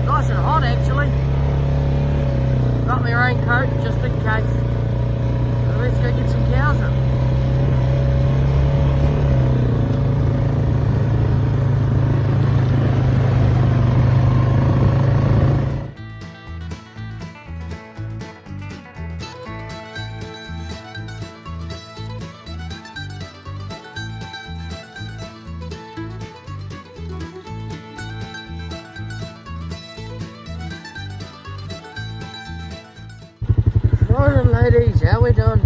Nice and hot actually. Got my raincoat just in case. So let's go get some cows in. Morning ladies, how we doing?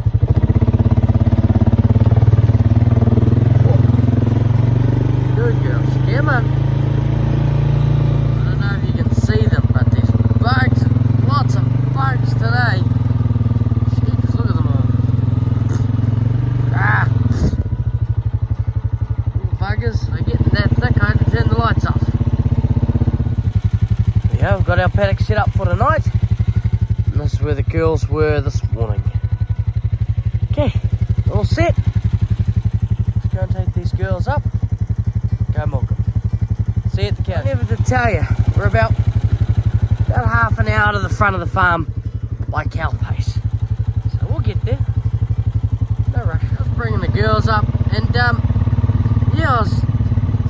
Good girls, come on. I don't know if you can see them, but there's bugs, lots of bugs today. Jeez, look at them all. Ah! Little buggers, they're getting that thick, I had to turn the lights off. Yeah, we've got our paddock set up for tonight. This is where the girls were this morning. Okay, all set. Let's go and take these girls up. Go milk them. See you at the cow. I never did tell you, we're about half an hour to the front of the farm by cow pace. So we'll get there. No rush. I was bringing the girls up and yeah, I was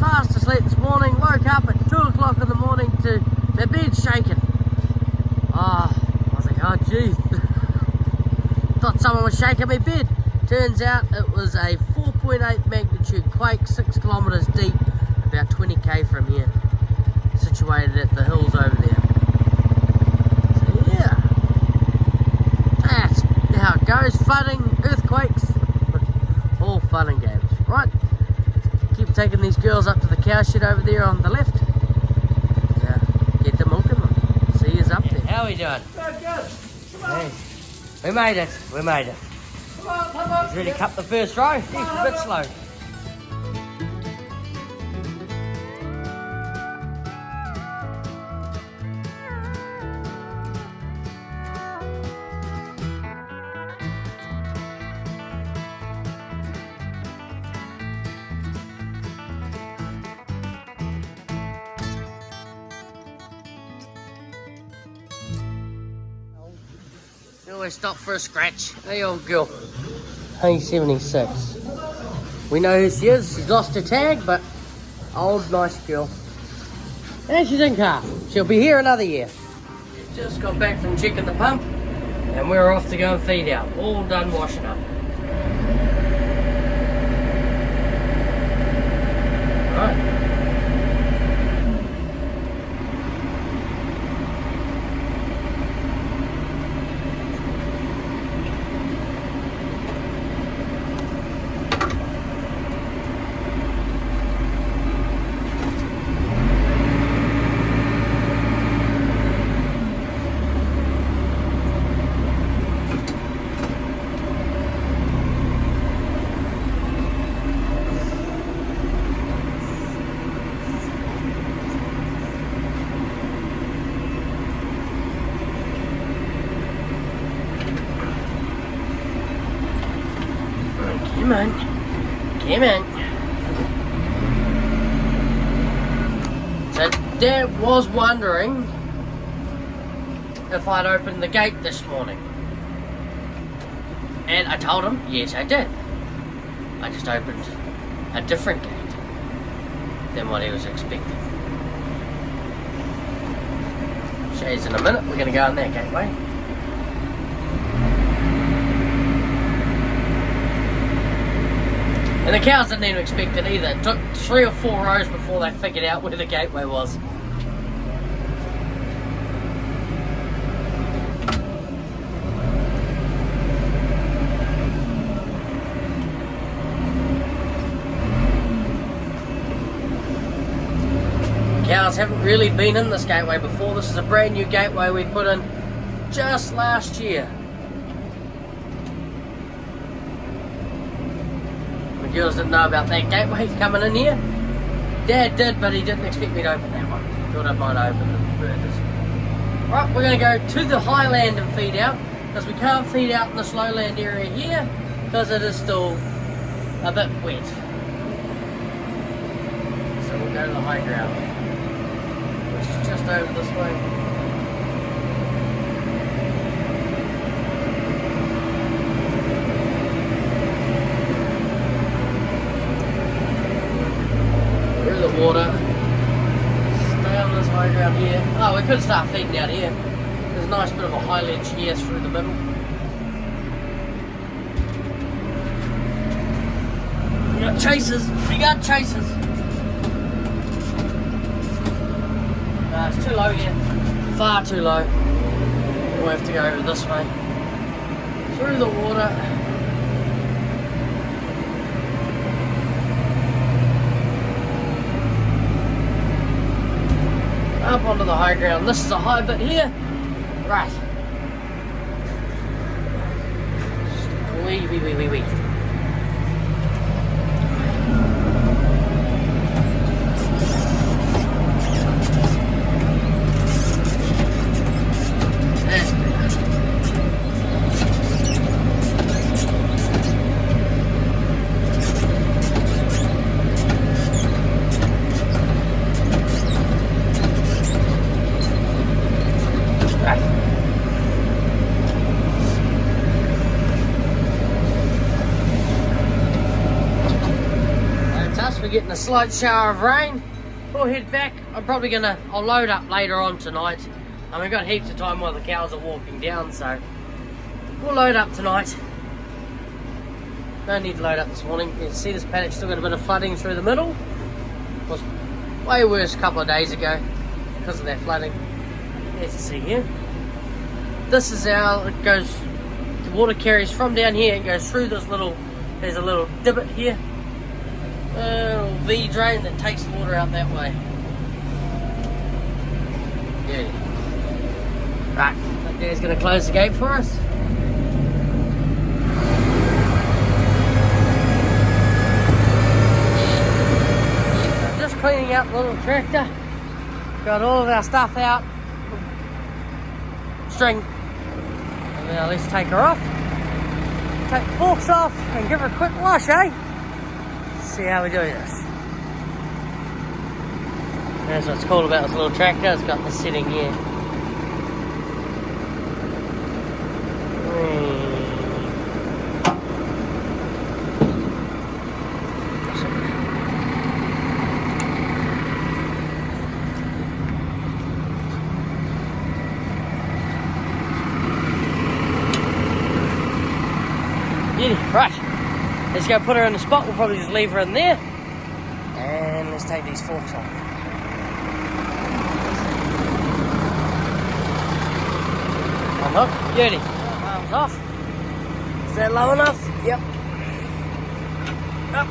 fast asleep this morning. Woke up at 2 o'clock in the morning to the bed shaking. Oh jeez, thought someone was shaking my bed. Turns out it was a 4.8 magnitude quake, 6 kilometres deep, about 20k from here, situated at the hills over there. So yeah, that's how it goes. Flooding, earthquakes, all fun and games. Right, keep taking these girls up to the cow shed over there on the left. Get them milking them. See yous up there. How are we doing? Good. Hey, we made it. Come on. Ready to cut the first row? He's a bit slow. Always stop for a scratch. Hey old girl. Hey 76. We know who she is. She's lost her tag, but old nice girl. And she's in calf. She'll be here another year. Just got back from checking the pump and we're off to go and feed out. All done washing up. Right. Come on. So Dad was wondering if I'd opened the gate this morning. And I told him, yes I did. I just opened a different gate than what he was expecting. Show you in a minute, we're going to go in that gateway. And the cows didn't even expect it either. It took 3 or 4 rows before they figured out where the gateway was. Cows haven't really been in this gateway before. This is a brand new gateway we put in just last year. The girls didn't know about that gateway coming in here. Dad did, but he didn't expect me to open that one. He thought I might open the furthest. Right, we're going to go to the highland and feed out, because we can't feed out in this lowland area here, because it is still a bit wet. So we'll go to the high ground. over this way. Through the water. Stay on this high ground here. Oh, we could start feeding out here. There's a nice bit of a high ledge here through the middle. We got chasers. We got chasers. It's too low here. Far too low. We'll have to go over this way. Through the water. Up onto the high ground. This is a high bit here. Right. Wee. We're getting a slight shower of rain. We'll head back. I'll load up later on tonight. And we've got heaps of time while the cows are walking down, so we'll load up tonight. No need to load up this morning. You can see this paddock still got a bit of flooding through the middle. It was way worse a couple of days ago because of that flooding. As you see here. This is how it goes. The water carries from down here and goes through this little, there's a little divot here. A little V drain that takes the water out that way. Yeah. Right, that there's going to close the gate for us. I'm just cleaning out the little tractor. Got all of our stuff out. String. And now let's take her off. Take the forks off and give her a quick wash, eh? See how we do this. That's what's cool about this little tractor. It's got the setting here. Right. Let's go put her in the spot. We'll probably just leave her in there. And let's take these forks off. Unhook. Beauty. Arms off. Is that low enough? Yep. Up.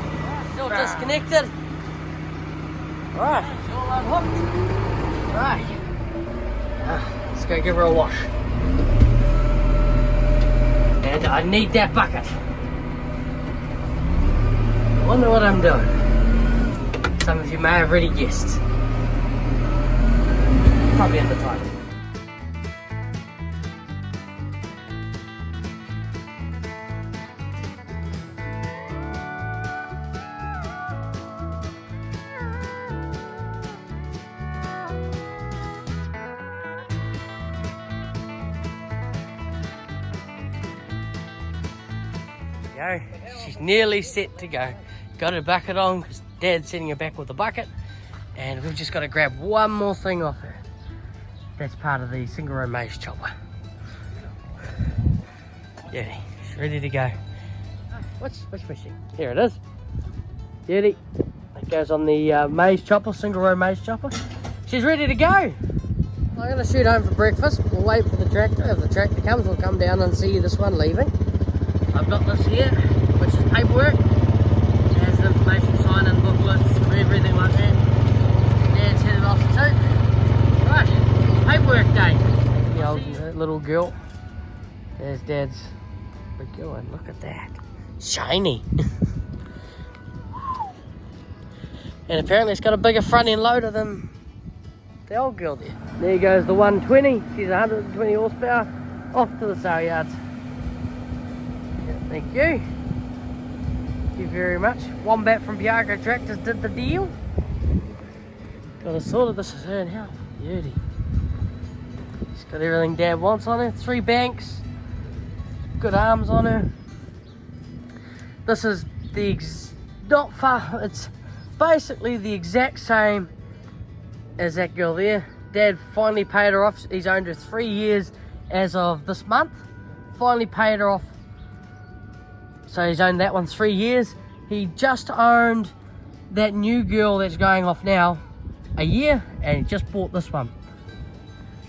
Still disconnected. Right. All unhooked. Right. Let's go give her a wash. And I need that bucket. I wonder what I'm doing. Some of you may have already guessed. Probably in the title. She's nearly set to go. Got her bucket on because Dad's setting her back with the bucket, and we've just got to grab one more thing off her. That's part of the single row maize chopper. Beauty, she's ready to go. Which machine? Here it is. Beauty. It goes on the maize chopper, single row maize chopper. She's ready to go. I'm going to shoot home for breakfast. We'll wait for the tractor. If the tractor comes, we'll come down and see this one leaving. I've got this here, which is paperwork. It has the information, sign-in booklets, everything like that. Dad's headed off too. Right, paperwork day. The old little girl. There's Dad's big girl, and look at that. Shiny. And apparently it's got a bigger front end loader than the old girl there. There goes the 120. She's 120 horsepower. Off to the sale yards. Thank you. Thank you very much. Wombat from Biago Tractors did the deal. Got a sort of this is her now. Beauty. She's got everything Dad wants on her. 3 banks, good arms on her. This is not far, it's basically the exact same as that girl there. Dad finally paid her off. He's owned her 3 years as of this month. Finally paid her off. So he's owned that one 3 years. He just owned that new girl that's going off now a year, and he just bought this one.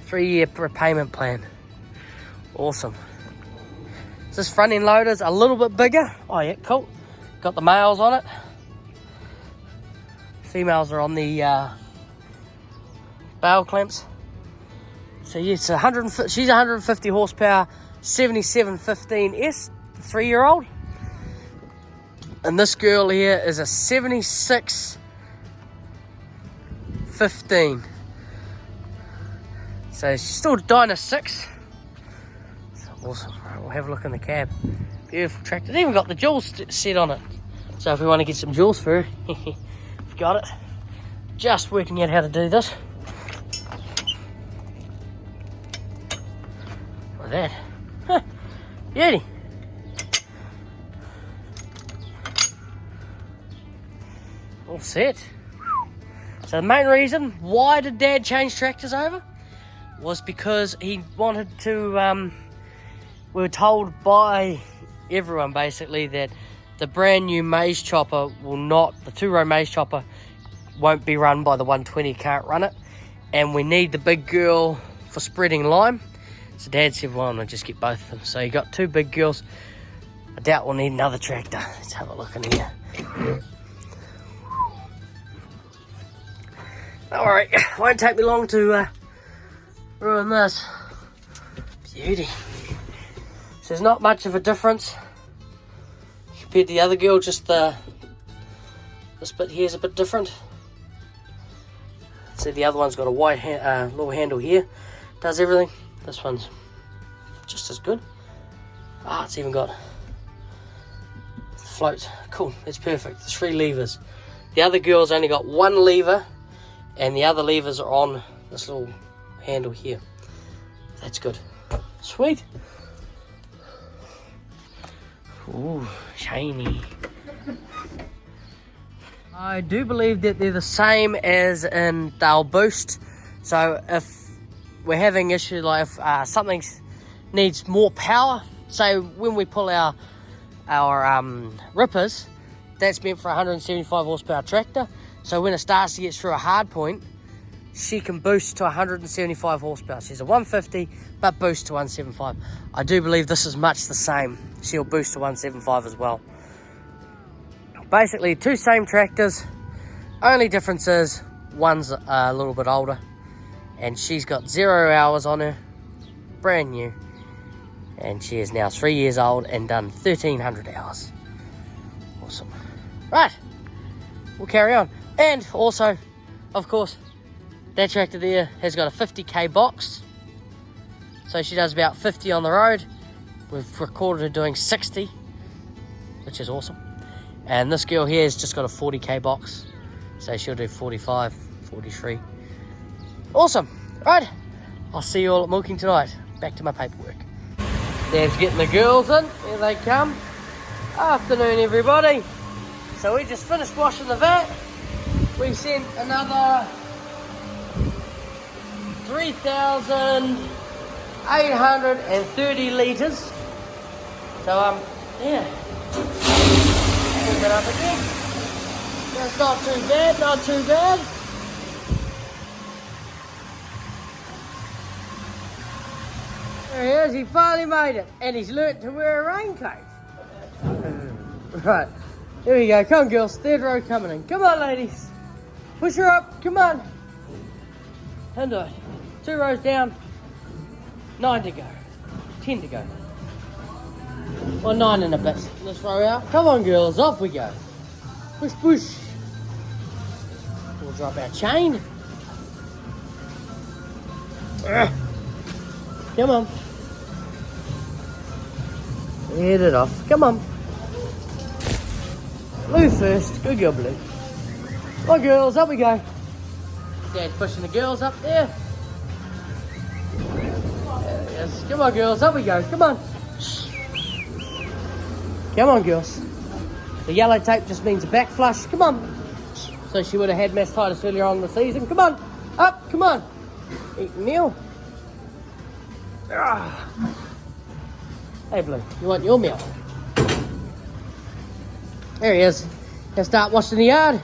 3-year repayment plan. Awesome. This front end loader's a little bit bigger. Oh yeah, cool. Got the males on it. Females are on the bale clamps. So yes, she's 150 horsepower, 7715S, 3-year-old. And this girl here is a 7615. So she's still Dyna 6. That's awesome. Right, we'll have a look in the cab. Beautiful tractor. It's even got the jewels set on it. So if we want to get some jewels for her, we've got it. Just working out how to do this. Like that. Huh. Beauty. All set. So the main reason why did Dad change tractors over was because he wanted to, we were told by everyone basically that the brand new maize chopper will not, the 2-row maize chopper won't be run by the 120, can't run it. And we need the big girl for spreading lime. So Dad said, well, I'll just get both of them. So you got 2 big girls. I doubt we'll need another tractor. Let's have a look in here. Don't worry, won't take me long to ruin this. Beauty. So there's not much of a difference compared to the other girl, just this bit here is a bit different. See, the other one's got a white little handle here, does everything. This one's just as good. Ah, it's even got float. Cool, that's perfect. There's 3 levers. The other girl's only got 1 lever, and the other levers are on this little handle here. That's good. Sweet. Ooh, shiny. I do believe that they're the same as in they'll boost. So if we're having issue, like if something needs more power, so when we pull our rippers, that's meant for a 175 horsepower tractor. So when it starts to get through a hard point, she can boost to 175 horsepower. She's a 150, but boost to 175. I do believe this is much the same. She'll boost to 175 as well. Basically, 2 same tractors. Only difference is one's a little bit older, and she's got 0 hours on her, brand new. And she is now 3 years old and done 1,300 hours. Awesome. Right, we'll carry on. And also, of course, that tractor there has got a 50k box. So she does about 50 on the road. We've recorded her doing 60, which is awesome. And this girl here has just got a 40k box. So she'll do 45, 43. Awesome. Right, I'll see you all at milking tonight. Back to my paperwork. Dad's getting the girls in. Here they come. Afternoon, everybody. So we just finished washing the vat. We sent another 3,830 litres. So yeah. Pick it up again. That's not too bad, not too bad. There he is, he finally made it. And he's learnt to wear a raincoat. Right, here we go. Come on, girls. 3rd row coming in. Come on, ladies. Push her up. Come on. Into it. 2 rows down. 9 to go. 10 to go. Well, 9 and a bit. Let's row out. Come on, girls. Off we go. Push, push. We'll drop our chain. Come on. Head it off. Come on. Blue first. Good girl, Blue. Come on, girls. Up we go. Dad's pushing the girls up there. is. Come on, girls. Up we go. Come on. Come on, girls. The yellow tape just means a back flush. Come on. So she would have had mastitis earlier on in the season. Come on. Up. Come on. Eat meal. Hey, Blue. You want your meal? There he is. Gonna start washing the yard.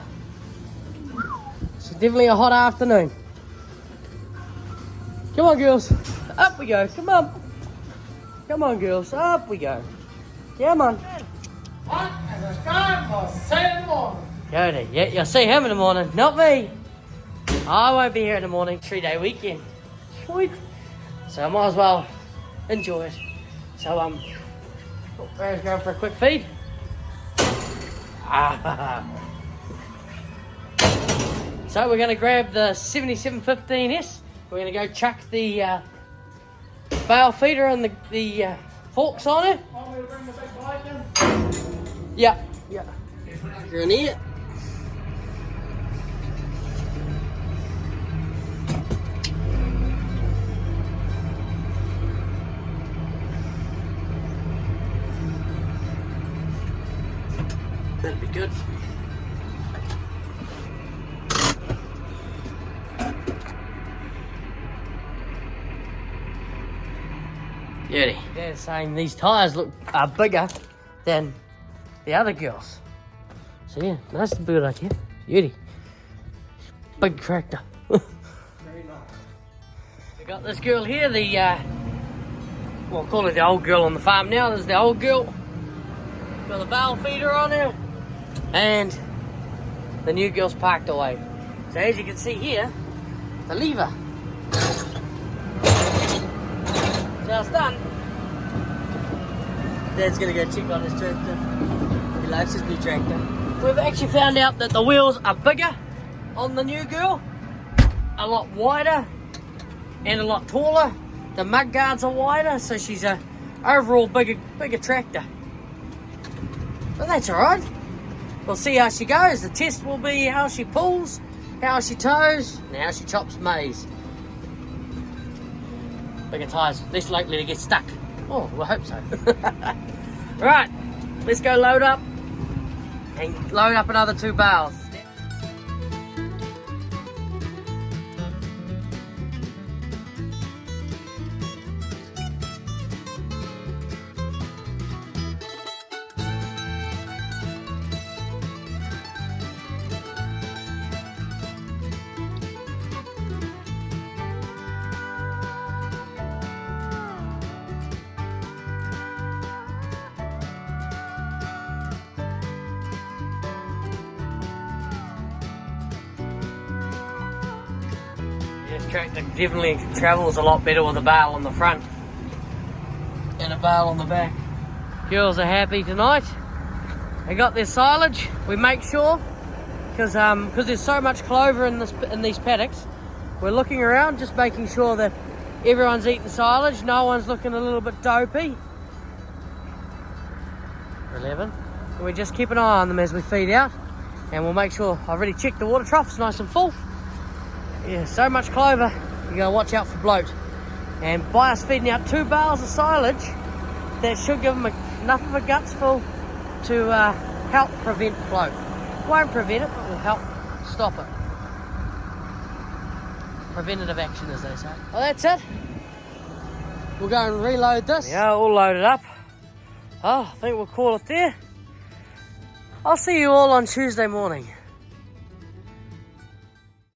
It's definitely a hot afternoon. Come on, girls. Up we go. Come on. Come on, girls. Up we go. Come on. What is the time for Saturday morning? Cody, yeah, you'll see him in the morning, not me. I won't be here in the morning. 3-day weekend. Sweet. So I might as well enjoy it. So Ray's going for a quick feed. So we're going to grab the 7715S. We're going to go chuck the bale feeder and the forks on it. Want me to bring the big bike in? Yeah. You're gonna need it. That'd be good. Beauty. They're saying these tyres are bigger than the other girls. So yeah, nice to build like here. Beauty. Big tractor. Very nice. We got this girl here, we'll call it the old girl on the farm now. There's the old girl. Got the bale feeder on there. And the new girl's parked away. So as you can see here, the lever. Now it's done. Dad's gonna go check on his tractor. He likes his new tractor. We've actually found out that the wheels are bigger on the new girl, a lot wider and a lot taller. The mud guards are wider, so she's a overall bigger tractor. But that's alright. We'll see how she goes. The test will be how she pulls, how she tows, and how she chops maize. Bigger tyres, less likely to get stuck. Oh, we'll hope so. Right, let's go load up and load up another 2 bales. This tractor definitely travels a lot better with a bale on the front and a bale on the back. Girls are happy tonight. They got their silage. We make sure, because there's so much clover in these paddocks, we're looking around just making sure that everyone's eating silage, no one's looking a little bit dopey. 11. And we just keep an eye on them as we feed out, and we'll make sure, I've already checked the water trough, it's nice and full. Yeah, so much clover, you gotta watch out for bloat. And by us feeding out 2 bales of silage, that should give them enough of a guts full to help prevent bloat. Won't prevent it, but will help stop it. Preventative action, as they say. Well, that's it. We'll go and reload this. Yeah, all loaded up. Oh, I think we'll call it there. I'll see you all on Tuesday morning.